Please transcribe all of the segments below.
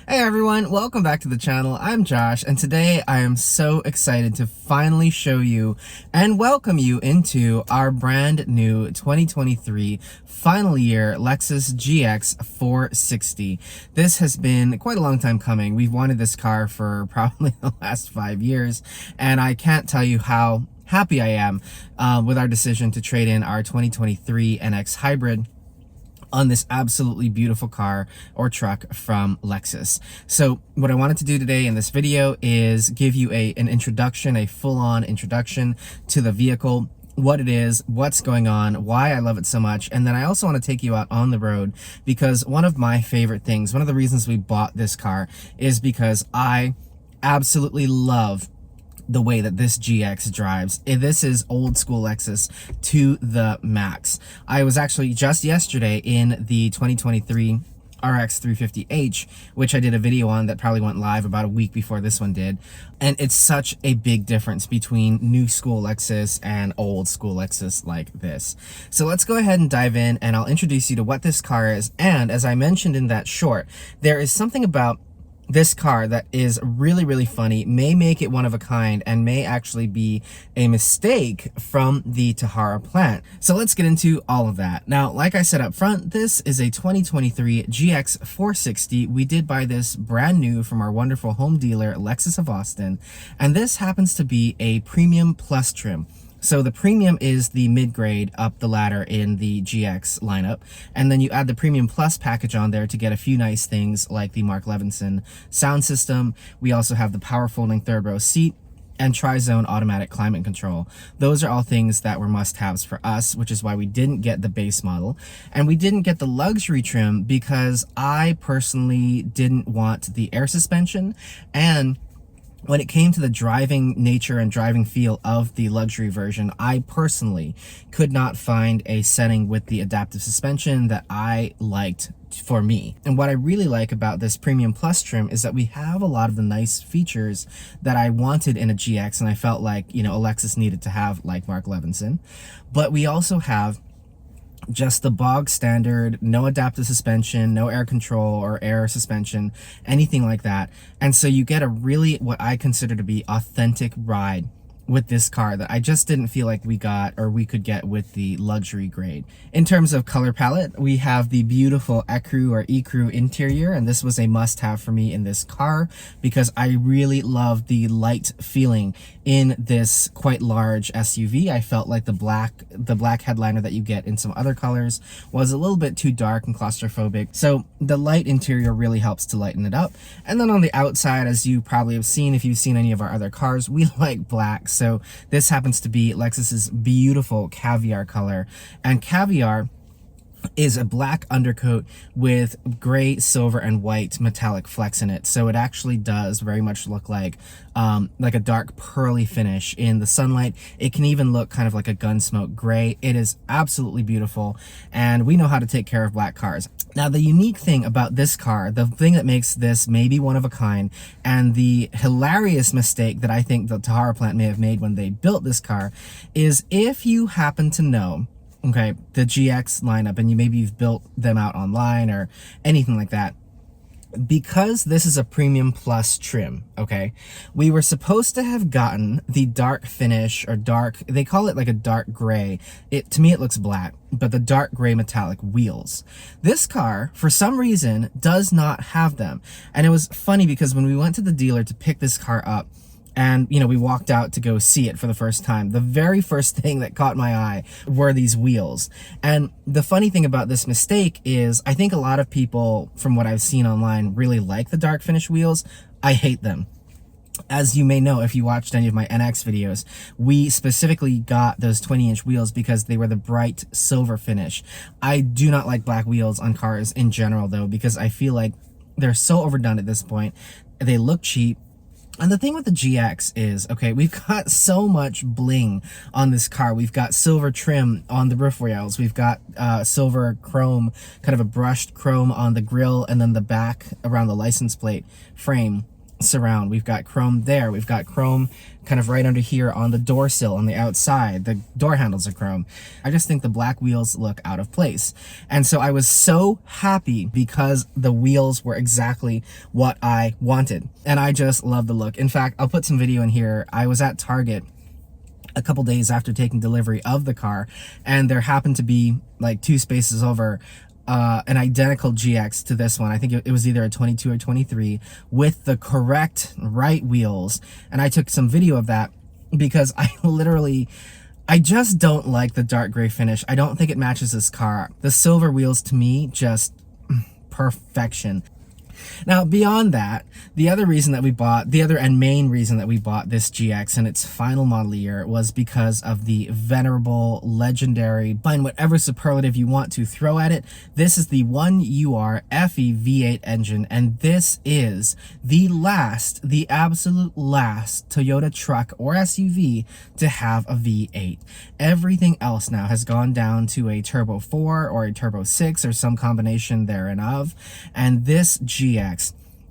Hey everyone, welcome back to the channel. I'm Josh, and today I am so excited to finally show you and welcome you into our brand new 2023 final year Lexus GX460. This has been quite a long time coming. We've wanted this car for probably the last 5 years, and I can't tell you how happy I am with our decision to trade in our 2023 NX Hybrid on this absolutely beautiful car or truck from Lexus. So what I wanted to do today in this video is give you an introduction, a full-on introduction to the vehicle, what it is, what's going on, why I love it so much, and then I also want to take you out on the road because one of my favorite things, one of the reasons we bought this car is because I absolutely love the way that this GX drives. This is old school Lexus to the max. I was actually just yesterday in the 2023 RX 350h, which I did a video on that probably went live about a week before this one did. And it's such a big difference between new school Lexus and old school Lexus like this. So let's go ahead and dive in, and I'll introduce you to what this car is. And as I mentioned in that short, there is something about this car that is really funny, may make it one of a kind, and may actually be a mistake from the Tahara plant. So let's get into all of that. Now, like I said up front, this is a 2023 GX460. We did buy this brand new from our wonderful home dealer, Lexus of Austin, and this happens to be a Premium Plus trim. So the Premium is the mid-grade up the ladder in the GX lineup, and then you add the Premium Plus package on there to get a few nice things like the Mark Levinson sound system. We also have the power folding third row seat and tri-zone automatic climate control. Those are all things that were must-haves for us, which is why we didn't get the base model. And we didn't get the luxury trim because I personally didn't want the air suspension, and when it came to the driving nature and driving feel of the luxury version, I personally could not find a setting with the adaptive suspension that I liked for me. And what I really like about this Premium Plus trim is that we have a lot of the nice features that I wanted in a GX, and I felt like, you know, a Lexus needed to have, like Mark Levinson. But we also have just the bog standard, no adaptive suspension, no air control or air suspension, anything like that. And so you get a really, what I consider to be authentic ride with this car that I just didn't feel like we got or we could get with the luxury grade. In terms of color palette, we have the beautiful ecru or ecru interior, and this was a must-have for me in this car because I really love the light feeling in this quite large SUV. I felt like the black headliner that you get in some other colors was a little bit too dark and claustrophobic, so the light interior really helps to lighten it up. And then on the outside, as you probably have seen if you've seen any of our other cars, we like black. So this happens to be Lexus's beautiful caviar color, and caviar is a black undercoat with gray, silver, and white metallic flecks in it. So it actually does very much look like a dark pearly finish in the sunlight. It can even look kind of like a gunsmoke gray. It is absolutely beautiful, and we know how to take care of black cars. Now, the unique thing about this car, the thing that makes this maybe one of a kind, and the hilarious mistake that I think the Tahara plant may have made when they built this car, is if you happen to know, okay, the GX lineup, and you've built them out online or anything like that, because this is a Premium Plus trim, okay, we were supposed to have gotten the dark finish, or dark, they call it like a dark gray. To me, it looks black, but the dark gray metallic wheels. This car, for some reason, does not have them. And it was funny because when we went to the dealer to pick this car up, and, you know, we walked out to go see it for the first time, the very first thing that caught my eye were these wheels. And the funny thing about this mistake is I think a lot of people, from what I've seen online, really like the dark finish wheels. I hate them. As you may know, if you watched any of my NX videos, we specifically got those 20-inch wheels because they were the bright silver finish. I do not like black wheels on cars in general, though, because I feel like they're so overdone at this point. They look cheap. And the thing with the GX is, okay, we've got so much bling on this car. We've got silver trim on the roof rails. We've got silver chrome, kind of a brushed chrome on the grille, and then the back around the license plate frame. surround. We've got chrome there. We've got chrome kind of right under here on the door sill on the outside. The door handles are chrome. I just think the black wheels look out of place. And so I was so happy because the wheels were exactly what I wanted. And I just love the look. In fact, I'll put some video in here. I was at Target a couple days after taking delivery of the car, and there happened to be like 2 spaces over an identical GX to this one. I think it was either a 22 or 23 with the correct right wheels. And I took some video of that because I just don't like the dark gray finish. I don't think it matches this car. The silver wheels to me, just perfection. Now, beyond that, the other and main reason that we bought this GX in its final model year was because of the venerable, legendary, find whatever superlative you want to throw at it. This is the 1UR FE V8 engine, and this is the absolute last Toyota truck or SUV to have a V8. Everything else now has gone down to a Turbo 4 or a Turbo 6 or some combination thereof, and this GX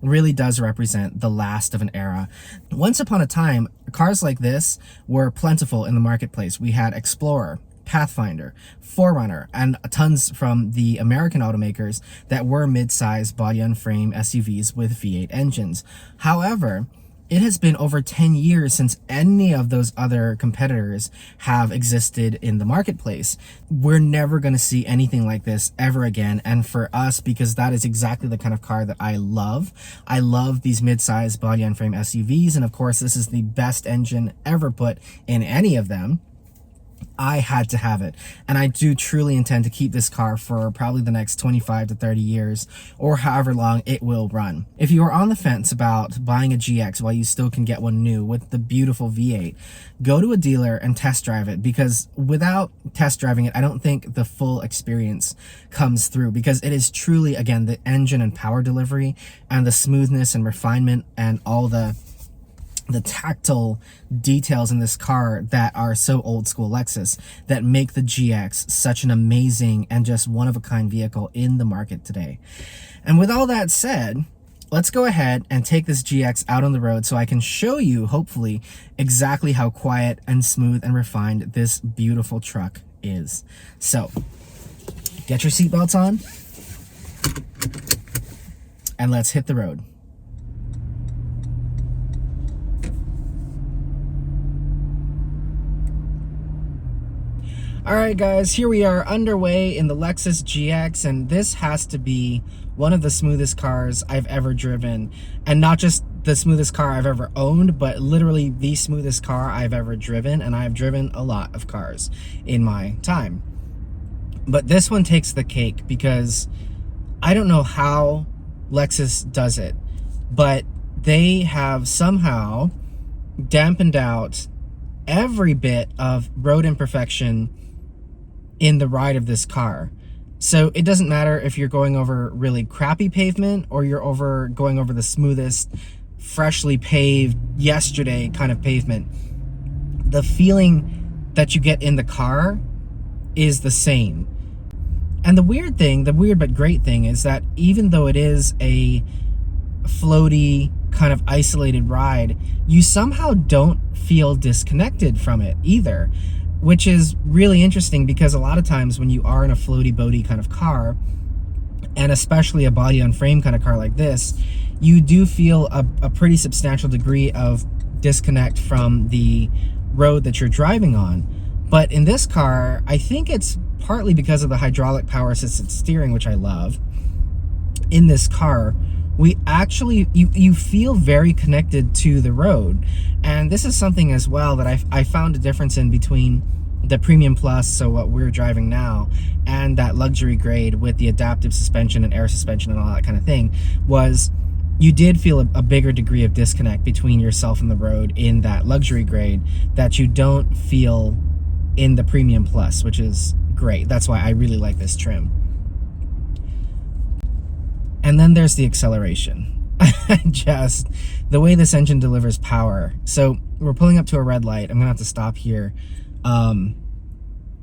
really does represent the last of an era. Once upon a time, cars like this were plentiful in the marketplace. We had Explorer, Pathfinder, 4Runner, and tons from the American automakers that were mid-size body-on-frame SUVs with V8 engines. However, it has been over 10 years since any of those other competitors have existed in the marketplace. We're never going to see anything like this ever again. And for us, because that is exactly the kind of car that I love. I love these mid-size body-on-frame SUVs. And of course, this is the best engine ever put in any of them. I had to have it, and I do truly intend to keep this car for probably the next 25 to 30 years, or however long it will run. If you are on the fence about buying a GX while you still can get one new with the beautiful V8, go to a dealer and test drive it, because without test driving it, I don't think the full experience comes through, because it is truly, again, the engine and power delivery and the smoothness and refinement and all the tactile details in this car that are so old school Lexus that make the GX such an amazing and just one-of-a-kind vehicle in the market today. And with all that said, let's go ahead and take this GX out on the road so I can show you, hopefully, exactly how quiet and smooth and refined this beautiful truck is. So, get your seatbelts on, and let's hit the road. All right, guys, here we are underway in the Lexus GX, and this has to be one of the smoothest cars I've ever driven. And not just the smoothest car I've ever owned, but literally the smoothest car I've ever driven, and I've driven a lot of cars in my time. But this one takes the cake because I don't know how Lexus does it, but they have somehow dampened out every bit of road imperfection in the ride of this car. So it doesn't matter if you're going over really crappy pavement or you're going over the smoothest, freshly paved, yesterday kind of pavement. The feeling that you get in the car is the same. And the weird but great thing is that even though it is a floaty, kind of isolated ride, you somehow don't feel disconnected from it either, which is really interesting because a lot of times when you are in a floaty boaty kind of car, and especially a body on frame kind of car like this, you do feel a pretty substantial degree of disconnect from the road that you're driving on. But in this car, I think it's partly because of the hydraulic power assisted steering, which I love. In this car, we actually, you feel very connected to the road. And this is something as well that I found a difference in between the Premium Plus, so what we're driving now, and that luxury grade with the adaptive suspension and air suspension and all that kind of thing, was you did feel a bigger degree of disconnect between yourself and the road in that luxury grade that you don't feel in the Premium Plus, which is great. That's why I really like this trim. And then there's the acceleration. Just the way this engine delivers power. So we're pulling up to a red light. I'm gonna have to stop here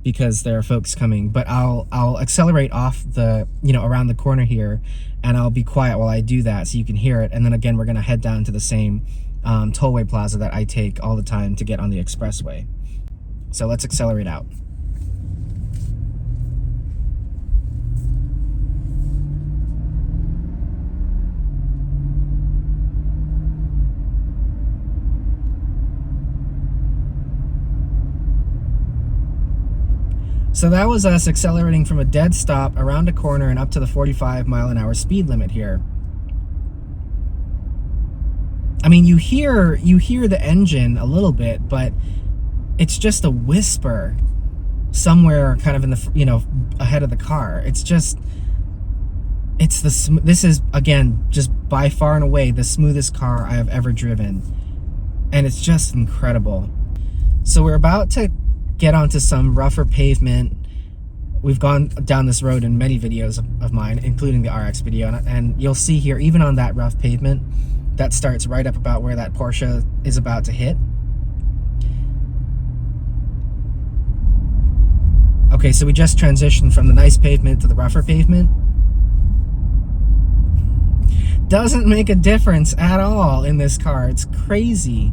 because there are folks coming, but I'll accelerate off the, around the corner here, and I'll be quiet while I do that so you can hear it. And then again, we're gonna head down to the same tollway plaza that I take all the time to get on the expressway. So let's accelerate out. So that was us accelerating from a dead stop around a corner and up to the 45-mile-an-hour speed limit here. I mean, you hear the engine a little bit, but it's just a whisper somewhere kind of in the, you know, ahead of the car. It's just, this is, again, just by far and away the smoothest car I have ever driven. And it's just incredible. So we're about to get onto some rougher pavement. We've gone down this road in many videos of mine, including the RX video, and you'll see here, even on that rough pavement, that starts right up about where that Porsche is about to hit. Okay, so we just transitioned from the nice pavement to the rougher pavement. Doesn't make a difference at all in this car. It's crazy.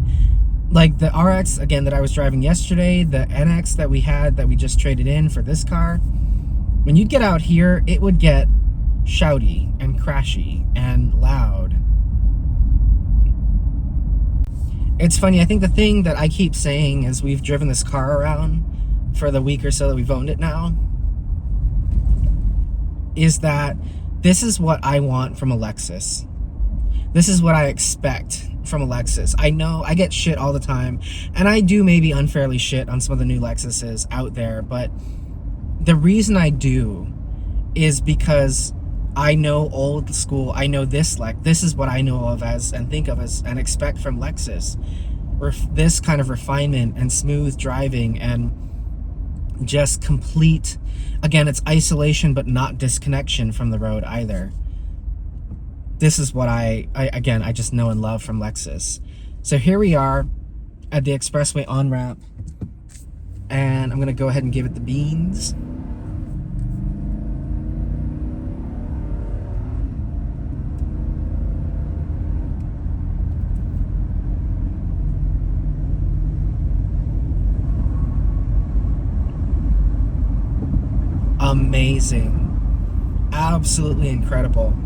Like the RX, again, that I was driving yesterday, the NX that we had that we just traded in for this car, when you'd get out here, it would get shouty and crashy and loud. It's funny, I think the thing that I keep saying as we've driven this car around for the week or so that we've owned it now is that this is what I want from a Lexus. This is what I expect from a Lexus. I know I get shit all the time, and I do maybe unfairly shit on some of the new Lexuses out there, but the reason I do is because I know old school. I know this is what I know of as and think of as and expect from Lexus. This kind of refinement and smooth driving and just complete, again, it's isolation but not disconnection from the road either. This is what I just know and love from Lexus. So here we are at the expressway on-ramp, and I'm gonna go ahead and give it the beans. Amazing. Absolutely incredible.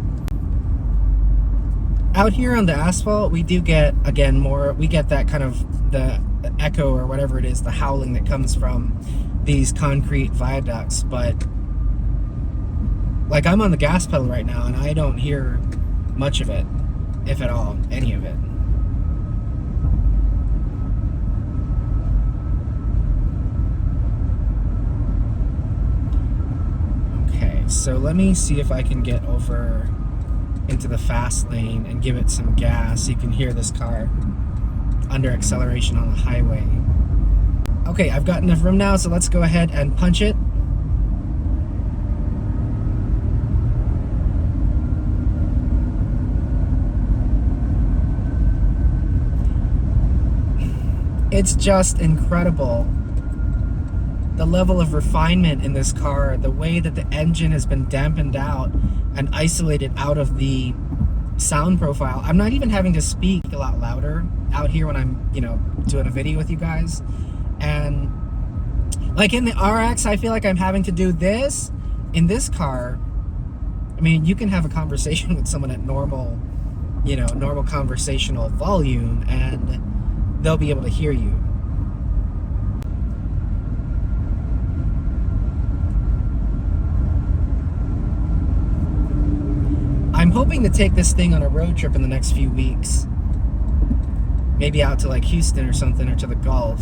Out here on the asphalt, we do get, again, we get that kind of the echo or whatever it is, the howling that comes from these concrete viaducts, but like I'm on the gas pedal right now and I don't hear much of it, if at all, any of it. Okay, so let me see if I can get over into the fast lane and give it some gas so you can hear this car under acceleration on the highway. Okay, I've got enough room now, so let's go ahead and punch it. It's just incredible. The level of refinement in this car, the way that the engine has been dampened out and isolated out of the sound profile. I'm not even having to speak a lot louder out here when I'm, you know, doing a video with you guys. And like in the RX, I feel like I'm having to do this. In this car, I mean, you can have a conversation with someone at normal, you know, normal conversational volume and they'll be able to hear you. I'm hoping to take this thing on a road trip in the next few weeks. Maybe out to like Houston or something, or to the Gulf.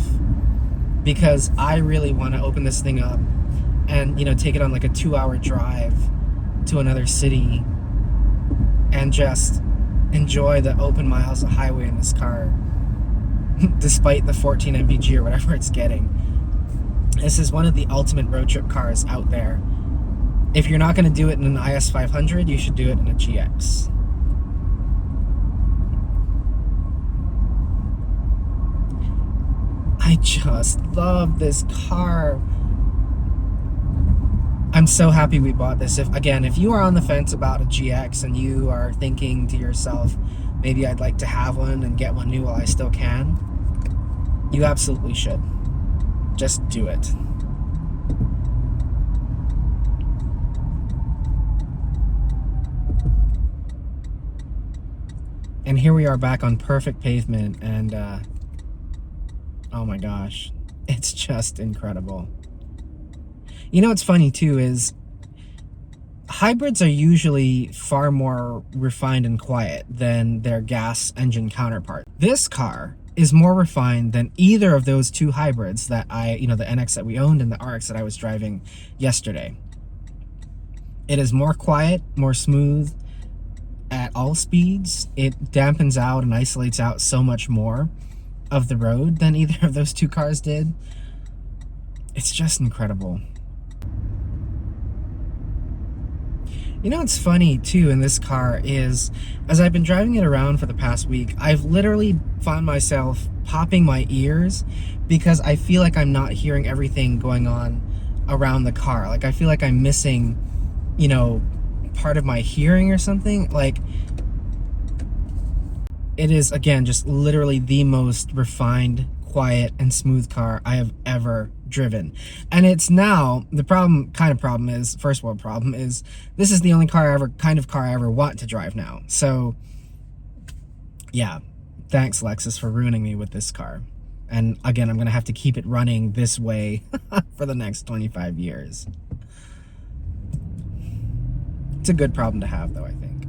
Because I really want to open this thing up and, you know, take it on like a 2-hour drive to another city and just enjoy the open miles of highway in this car, despite the 14 mpg or whatever it's getting. This is one of the ultimate road trip cars out there. If you're not going to do it in an IS500, you should do it in a GX. I just love this car. I'm so happy we bought this. If you are on the fence about a GX and you are thinking to yourself, maybe I'd like to have one and get one new while I still can, you absolutely should. Just do it. And here we are back on perfect pavement, and oh my gosh, it's just incredible. You know what's funny too is hybrids are usually far more refined and quiet than their gas engine counterpart. This car is more refined than either of those two hybrids that the NX that we owned and the RX that I was driving yesterday. It is more quiet, more smooth at all speeds. It dampens out and isolates out so much more of the road than either of those two cars did. It's just incredible. You know what's funny too in this car is, as I've been driving it around for the past week, I've literally found myself popping my ears because I feel like I'm not hearing everything going on around the car. Like I feel like I'm missing, part of my hearing or something. Like, it is, again, just literally the most refined, quiet, and smooth car I have ever driven. And it's now, the problem is, first world problem is, this is the only car I ever want to drive now. So, yeah, thanks Lexus for ruining me with this car. And again, I'm gonna have to keep it running this way for the next 25 years. It's a good problem to have, though, I think.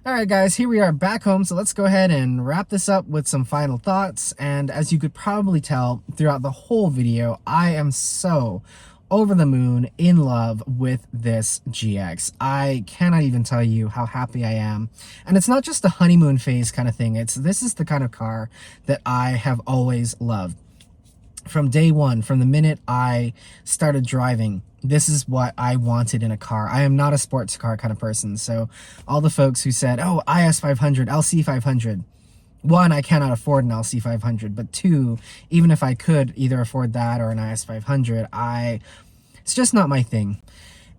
Alright guys, here we are back home, so let's go ahead and wrap this up with some final thoughts. And as you could probably tell throughout the whole video, I am so over the moon in love with this GX. I cannot even tell you how happy I am. And it's not just a honeymoon phase kind of thing. This is the kind of car that I have always loved. From day one, from the minute I started driving, this is what I wanted in a car. I am not a sports car kind of person. So all the folks who said, oh, IS500, LC500, one, I cannot afford an LC500, but two, even if I could either afford that or an IS500, it's just not my thing.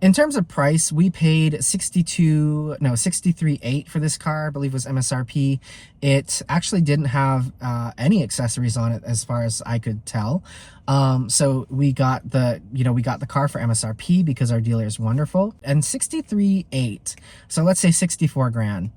In terms of price, we paid $63,800 for this car, I believe was MSRP. It actually didn't have any accessories on it as far as I could tell. So we got the car for MSRP because our dealer is wonderful. And $63,800, so let's say 64 grand,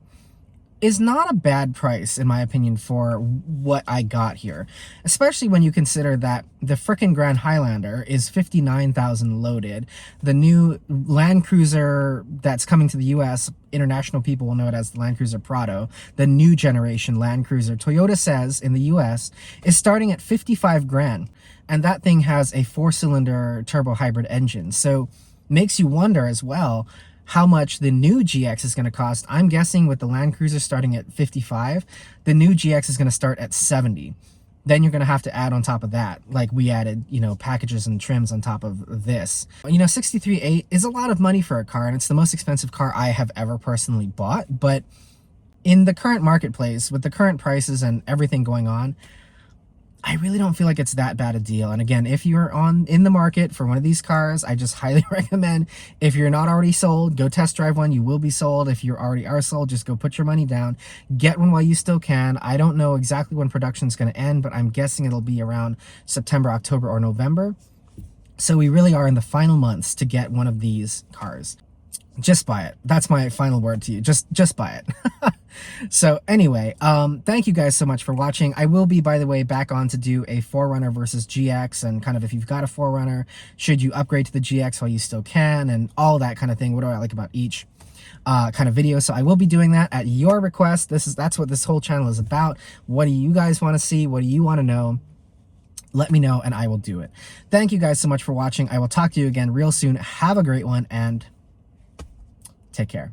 is not a bad price, in my opinion, for what I got here. Especially when you consider that the frickin' Grand Highlander is $59,000 loaded. The new Land Cruiser that's coming to the US, international people will know it as the Land Cruiser Prado, the new generation Land Cruiser, Toyota says in the US, is starting at 55 grand. And that thing has a 4-cylinder turbo hybrid engine. So makes you wonder as well how much the new GX is going to cost. I'm guessing with the Land Cruiser starting at 55, the new GX is going to start at 70. Then you're going to have to add on top of that, like we added, packages and trims on top of this. $63,800 is a lot of money for a car, and it's the most expensive car I have ever personally bought. But in the current marketplace, with the current prices and everything going on, I really don't feel like it's that bad a deal. And again, if you're in the market for one of these cars, I just highly recommend, if you're not already sold, go test drive one. You will be sold. If you already are sold, just go put your money down. Get one while you still can. I don't know exactly when production's going to end, but I'm guessing it'll be around September, October, or November. So we really are in the final months to get one of these cars. Just buy it. That's my final word to you. Just buy it. So anyway, thank you guys so much for watching. I will be, by the way, back on to do a 4Runner versus GX, and kind of if you've got a 4Runner, should you upgrade to the GX while you still can, and all that kind of thing. What do I like about each kind of video? So I will be doing that at your request. That's what this whole channel is about. What do you guys want to see? What do you want to know? Let me know and I will do it. Thank you guys so much for watching. I will talk to you again real soon. Have a great one and take care.